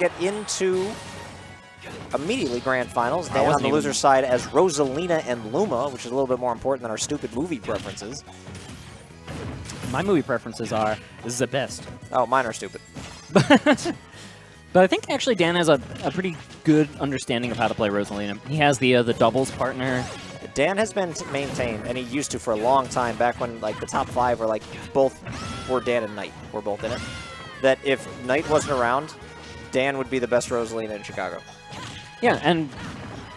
get into immediately grand finals. Dan on the loser side as Rosalina and Luma, which is a little bit more important than our stupid movie preferences. My movie preferences are, this is the best. Oh, mine are stupid. But I think actually Dan has a pretty good understanding of how to play Rosalina. He has the doubles partner. Dan has been maintained, and he used to for a long time, back when like the top 5 were like both were Dan and Knight were both in it, that if Knight wasn't around, Dan would be the best Rosalina in Chicago. Yeah, and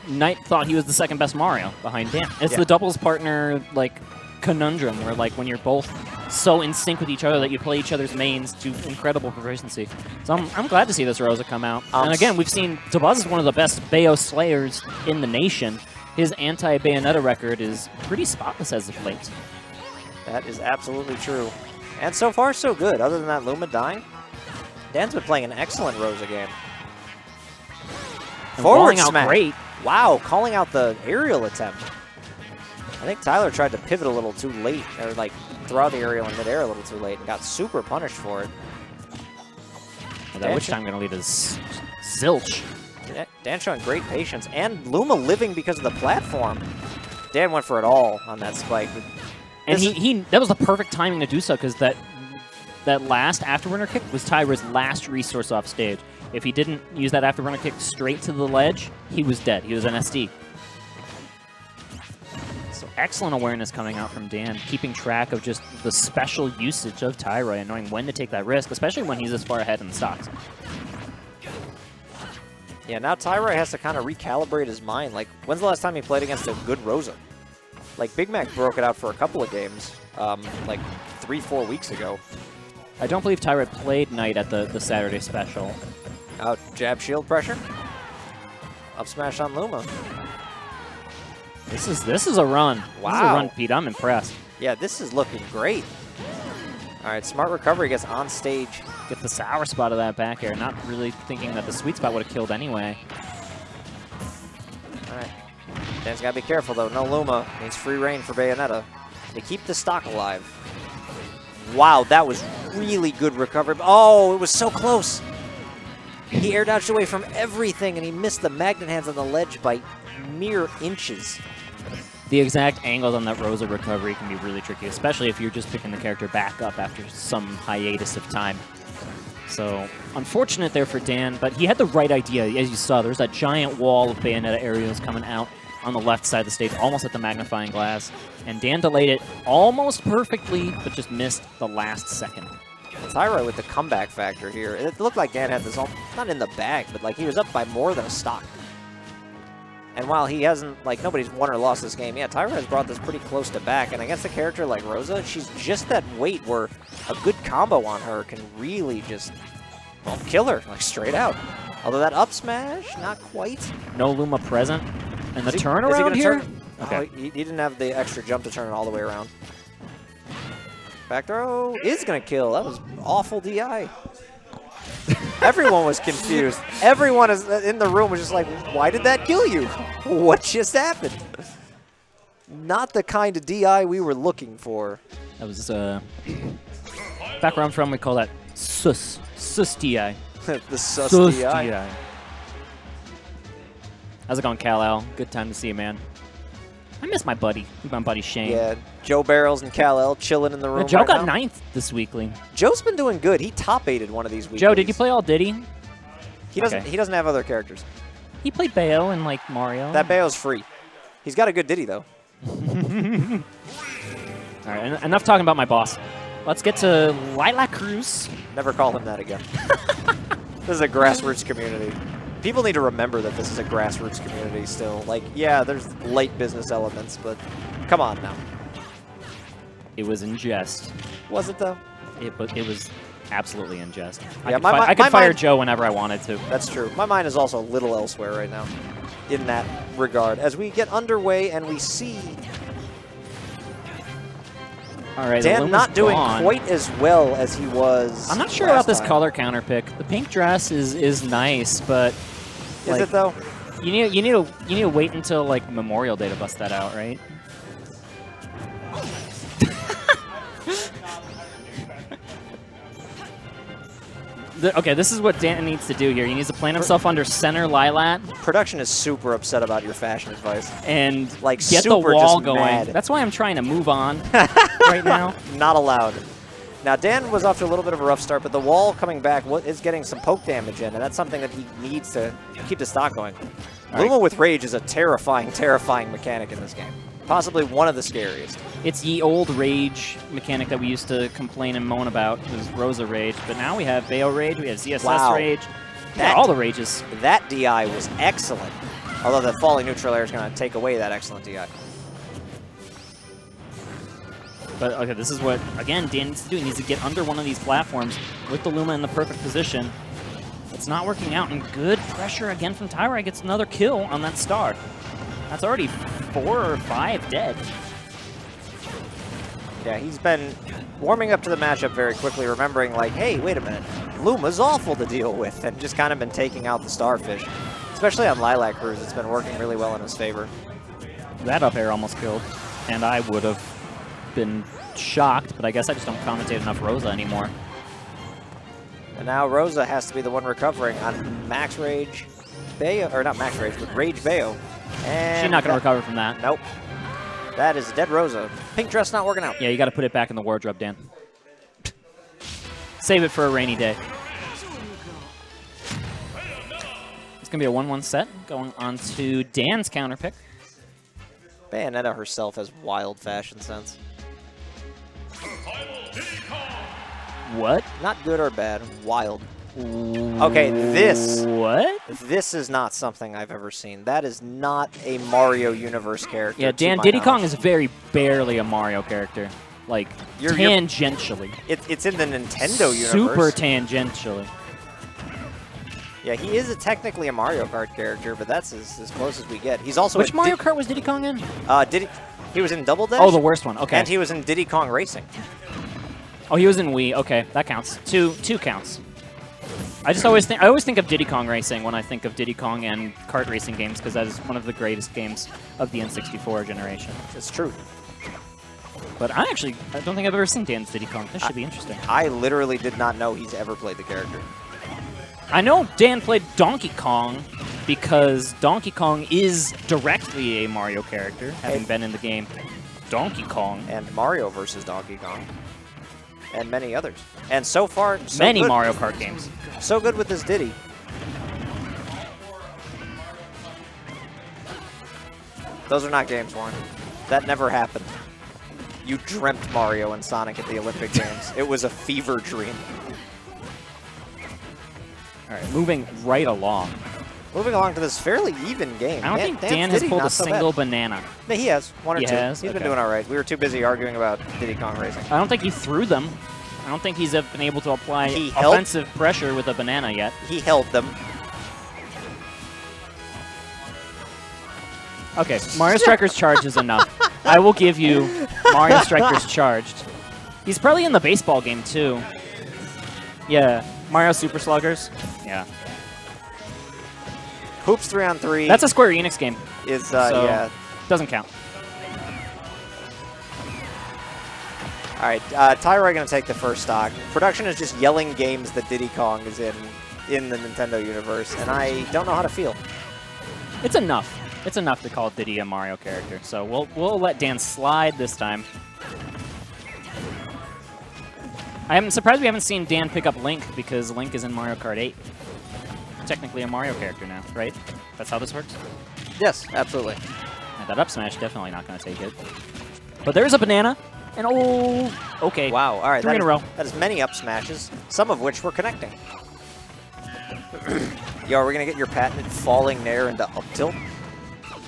Knight thought he was the second best Mario behind Dan. It's the doubles partner like conundrum where like when you're both so in sync with each other that you play each other's mains to incredible proficiency. So I'm glad to see this Rosa come out. And again, we've seen Dabuz is one of the best Bayo slayers in the nation. His anti-Bayonetta record is pretty spotless as of late. That is absolutely true. And so far, so good. Other than that Luma dying, Dan's been playing an excellent Rosa game. And Forward out smash. Great. Wow, calling out the aerial attempt. I think Tyler tried to pivot a little too late, or like throw out the aerial in midair a little too late, and got super punished for it. That which time going to lead is zilch. Dan showing great patience, and Luma living because of the platform. Dan went for it all on that spike. And that was the perfect timing to do so, because that last afterburner kick was Tyro's last resource off stage. If he didn't use that afterburner kick straight to the ledge, he was dead. He was an SD. So excellent awareness coming out from Dan, keeping track of just the special usage of Tyroy and knowing when to take that risk, especially when he's this far ahead in the stocks. Yeah, now Tyroy has to kind of recalibrate his mind. Like, when's the last time he played against a good Rosa? Like, Big Mac broke it out for a couple of games, like 3-4 weeks ago. I don't believe Tyroy played Knight at the Saturday special. Out jab shield pressure. Up smash on Luma. This is a run. Wow. This is a run, Pete. I'm impressed. Yeah, this is looking great. All right, smart recovery gets on stage. Get the sour spot of that back air. Not really thinking that the sweet spot would have killed anyway. All right. Dan's got to be careful, though. No Luma. Means free reign for Bayonetta. They keep the stock alive. Wow, that was really good recovery. Oh, it was so close. He air dodged away from everything, and he missed the magnet hands on the ledge by mere inches. The exact angles on that Rosa recovery can be really tricky, especially if you're just picking the character back up after some hiatus of time. So, unfortunate there for Dan, but he had the right idea. As you saw, there's that giant wall of Bayonetta aerials coming out on the left side of the stage, almost at the magnifying glass. And Dan delayed it almost perfectly, but just missed the last second. Tyroy with the comeback factor here. It looked like Dan had this all, not in the bag, but like he was up by more than a stock. And while he hasn't, like, nobody's won or lost this game, yeah, Tyroy has brought this pretty close to back. And against a character like Rosa, she's just that weight where a good combo on her can really just, well, kill her, like, straight out. Although that up smash, not quite. No Luma present. And the turnaround here? Okay. Oh, he didn't have the extra jump to turn it all the way around. Back throw is going to kill. That was awful DI. Everyone was confused. Everyone is in the room was just like, why did that kill you? What just happened? Not the kind of DI we were looking for. That was, back where I'm from, we call that sus. Sus DI. The sus DI. How's it going, Kal-El? Good time to see you, man. I miss my buddy. My buddy Shane. Yeah, Joe Barrels and Kal-El chilling in the room. Yeah, Joe right got now. 9th this weekly. Joe's been doing good. He top-8'd one of these weeklies. Joe, did you play all Diddy? He doesn't. He doesn't have other characters. He played Bayo and like Mario. That Bayo's free. He's got a good Diddy though. All right, enough talking about my boss. Let's get to Lila Cruz. Never call him that again. This is a grassroots community. People need to remember that this is a grassroots community still. Like, yeah, there's light business elements, but come on now. It was in jest. Was it though? It was absolutely in jest. Yeah, I could fire Joe whenever I wanted to. That's true. My mind is also a little elsewhere right now in that regard. As we get underway and we see all right, Dan not doing quite as well as he was. I'm not sure about this color counter pick. The pink dress is nice, but is it though? You need to wait until like Memorial Day to bust that out, right? Okay, this is what Dan needs to do here. He needs to plant himself under center Lilat. Production is super upset about your fashion advice. And like get the wall going. Mad. That's why I'm trying to move on right now. Not allowed. Now, Dan was off to a little bit of a rough start, but the wall coming back is getting some poke damage in, and that's something that he needs to keep the stock going. Luma with Rage is a terrifying, terrifying mechanic in this game. Possibly one of the scariest. It's the old Rage mechanic that we used to complain and moan about. It was Rosa Rage, but now we have Bayo Rage, we have ZSS Rage. Yeah, all the Rages. That DI was excellent. Although the falling neutral air is going to take away that excellent DI. But, okay, this is what, again, Dan needs to do. He needs to get under one of these platforms with the Luma in the perfect position. It's not working out, and good pressure again from Tyroy. Gets another kill on that star. That's already 4 or 5 dead. Yeah, he's been warming up to the matchup very quickly, remembering, like, hey, wait a minute. Luma's awful to deal with, and just kind of been taking out the starfish. Especially on Lilac Cruise, it's been working really well in his favor. That up air almost killed, and I would have been shocked, but I guess I just don't commentate enough Rosa anymore. And now Rosa has to be the one recovering on Max Rage Bayo, or not Max Rage, but Rage Bayo. And she's not going to recover from that. Nope. That is dead Rosa. Pink dress not working out. Yeah, you got to put it back in the wardrobe, Dan. Save it for a rainy day. It's going to be a 1-1 set going on to Dan's counter pick. Bayonetta herself has wild fashion sense. What? Not good or bad, wild. Okay, this. What? This is not something I've ever seen. That is not a Mario Universe character. Yeah, Dan, Diddy Kong is very barely a Mario character. Like, tangentially. It's in the Nintendo universe. Super tangentially. Yeah, he is technically a Mario Kart character, but that's as close as we get. He's also Which Mario Kart was Diddy Kong in? He was in Double Dash. Oh, the worst one. Okay. And he was in Diddy Kong Racing. Oh, he was in Wii. Okay, that counts. Two counts. I always think of Diddy Kong Racing when I think of Diddy Kong and kart racing games, because that is one of the greatest games of the N64 generation. It's true. But I don't think I've ever seen Dan's Diddy Kong. This should be interesting. I literally did not know he's ever played the character. I know Dan played Donkey Kong because Donkey Kong is directly a Mario character, having been in the game Donkey Kong. And Mario versus Donkey Kong. And many others. And so far, many good. Mario Kart games. So good with this Diddy. Those are not games, Warren. That never happened. You dreamt Mario and Sonic at the Olympic Games. It was a fever dream. All right, moving right along. Moving along to this fairly even game. I don't think Dan has pulled a single banana. No, he has. One or two. Has? He's been doing all right. We were too busy arguing about Diddy Kong Racing. I don't think he threw them. I don't think he's been able to apply offensive pressure with a banana yet. He held them. Okay, Mario Striker's charge is enough. I will give you Mario Striker's charged. He's probably in the baseball game, too. Yeah, Mario Super Sluggers. Yeah. Hoops 3-on-3. That's a Square Enix game. Yeah. Doesn't count. All right, Tyroy going to take the first stock. Production is just yelling games that Diddy Kong is in the Nintendo universe, and I don't know how to feel. It's enough. It's enough to call Diddy a Mario character, so we'll let Dan slide this time. I'm surprised we haven't seen Dan pick up Link, because Link is in Mario Kart 8. Technically a Mario character now, right? That's how this works? Yes, absolutely. And that up smash definitely not going to take it. But there's a banana. And okay. Wow, all right. 3 in a row. That is many up smashes, some of which were connecting. Yo, are we going to get your patented falling nair into up tilt?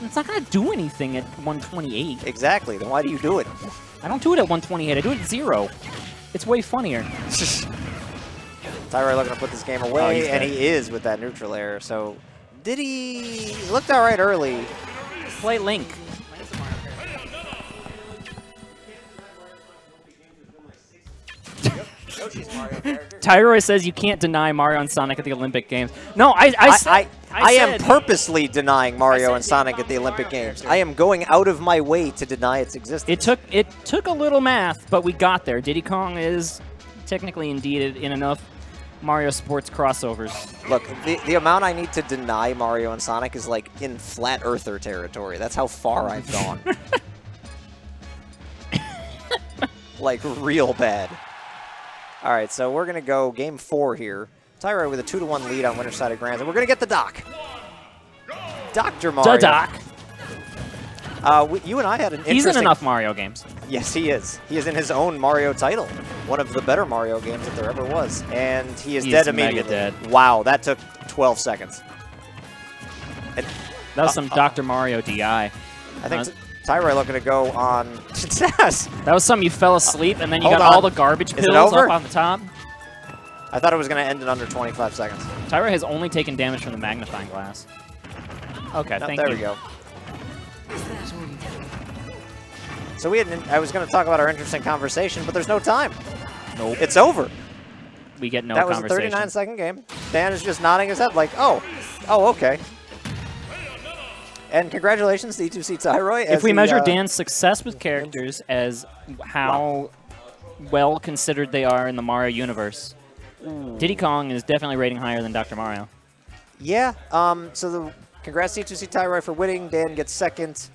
It's not going to do anything at 128. Exactly. Then why do you do it? I don't do it at 128. I do it at 0. It's way funnier. Tyroy looking to put this game away, and he is with that neutral air. So Diddy looked all right early. Play Link. Tyroy says you can't deny Mario and Sonic at the Olympic Games. No, I am purposely denying Mario and Sonic at the Olympic Games. I am going out of my way to deny its existence. It took a little math, but we got there. Diddy Kong is technically indeed in enough Mario Sports crossovers. Look, the amount I need to deny Mario and Sonic is like in flat earther territory. That's how far I've gone. Like real bad. All right, so we're gonna go game 4 here. Tyroy with a 2-1 lead on winner's side of Grands, and we're gonna get the Doc. Dr. Mario. The Doc. You and I had an interesting... He's in enough Mario games. Yes, he is. He is in his own Mario title. One of the better Mario games that there ever was. And he is dead immediately. Mega dead. Wow, that took 12 seconds. And, that was some Dr. Mario DI. I think Tyroy looking to go on... Yes! That was some you fell asleep, and then you Hold got on. all the garbage Is it pills over? up on the top. I thought it was going to end in under 25 seconds. Tyroy has only taken damage from the magnifying glass. Okay, No, thank there you. we go. So I was going to talk about our interesting conversation, but there's no time. Nope. It's over. We get no That was conversation. a 39-second game. Dan is just nodding his head like, oh, okay. And congratulations to E2C Tyroy. If we measure Dan's success with characters as how well considered they are in the Mario universe, Diddy Kong is definitely rating higher than Dr. Mario. Yeah. So congrats to E2C Tyroy for winning. Dan gets second.